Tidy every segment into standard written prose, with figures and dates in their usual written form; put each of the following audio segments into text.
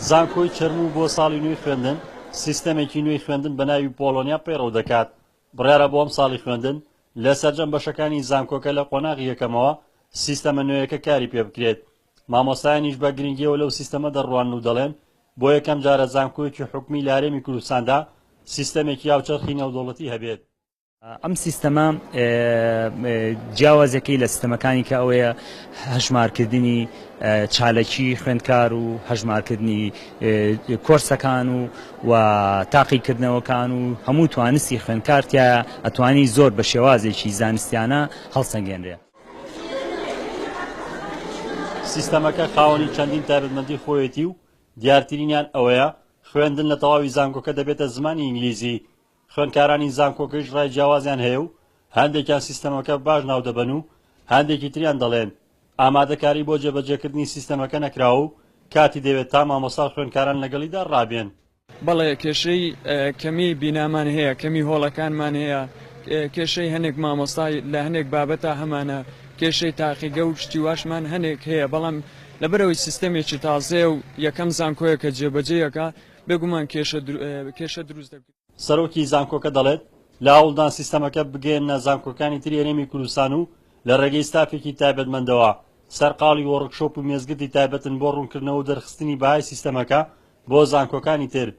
زانکۆی چەرموو بۆ ساڵی نوێی خوێندن سیستەمێکی نوێی خوێندن بە ناوی پۆلۆنیا پەیڕەو دەکات. بڕیارە بۆ ئەم ساڵی خوێندن لە سەرجەم بەشەکانی زانکۆکە لە قۆناغی یەکەمەوە سیستەمە نوێیەکە کاری پێ بکرێت. مامۆستایانیش بە گرنگیەوە لەو سیستەمە دەڕوان و دەڵێن بۆ یەکەم جارە زانکۆیەکی حکومی لە هەرێمی کوردستاندا سیستەمێکی هاوچەرخی نێودەوڵەتی هەبێت. ئەم سیستەمە جیاوازەکەی لە سیستەمەکانی کە ئەوەیە هەژمارکردنی چالەکی خوێندکار و هەژمارکردنی کۆرسەکان و تاقیکردنەوەکان و هەموو توانستی خوێندکارتیایە ئەتوانی زۆر بە شێوازێکی زانستیانە هەڵسەنگێنرێ. سیستەمەکە خاوەنی چەندین تایبەتمەندی خۆیەتی و دیارترینیان ئەوەیە خوێندن لە تەواوی زانکۆکە دەبێتە زمانی ئینگلیزی. خوێندکارانی زانکۆکەش ڕای جیاوازیان هەیە و هەندێکیان سیستەمەکە باش ناو دەبەن و هەندێکی تریان دەڵێن ئامادەکاری بۆ جێبەجێکردنی سیستەمەکە نەکراوە و کاتی دەوێت تا مامۆستا خوێندکاران لەگەڵیدا ڕابێن. بەڵێ کێشەی کەمی بینامان هەیە، کەمی هۆڵەکانمان هەیە، کێشەی هەنێک مامۆستای لە هەنێک بابەتە هەمانە، کێشەی تاقیگە و شتی واشمان هەنێک هەیە، بەڵام لەبەرەوەی سیستەمێکی تازێ و یەکەم زانکۆیە کە جێبەجێیەکە بێگومان کێشە دروست دەبێت. سەرۆکی زانکۆکە دەڵێت لە هەوڵدان سیستەمەکە بگەێنە زانکۆکانی تری هەرێمی کوردستان و لە ڕێگەی ستافێکی تایبەتمەندەوە سەرقاڵی وەڕکشۆپ و مێزگردی تایبەتن بۆ ڕوونکردنەوە و دەرخستنی بەهای سیستەمەکە بۆ زانکۆکانی تر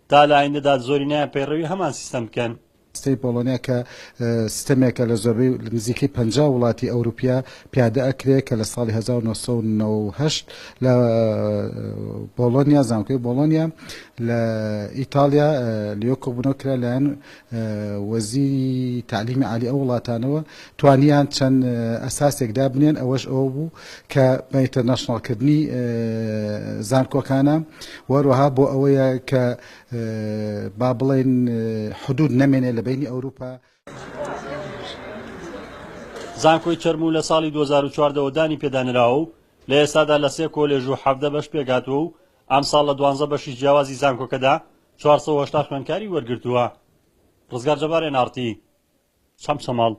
تا لە ئایندەدا زۆری نایە پەیڕەوی هەمان سیستەم بکەن. سیستەمی پۆلۆنیا کە سیستەمێکە لە زۆربەی نزیکەی 50 وڵاتی ئەوروپیا پیادە ئەکرێت کە لە ساڵی 1998 لە پۆلۆنیا زانکۆی بۆلۆنیا لە ئیتالیا لیۆکۆبوونەوە کرا لایەن وەزیری تعلیمی عالی ئەو وڵاتانەوە توانیان چەند ئەساسێک دابنێن ئەوەش ئەوە بوو کە بە ئینتەرناشناڵکردنی زانکۆکانە وەروەها بۆ ئەوەیە کە با بڵێن حدود نەمێنێ لە بینی ئەوروپا. زانکۆی چەرموو لە ساڵی 2014 دانی پێدانراوە و لە ئێستادا لە 3 کۆلێژ و 17 بەش پێگاتووە و ئەم ساڵ لە 12 بەشی جیاوازی زانکۆکەدا 480 خوێندکاری وەرگرتووە. ڕزگار جەبار NRT چەمسەماڵ.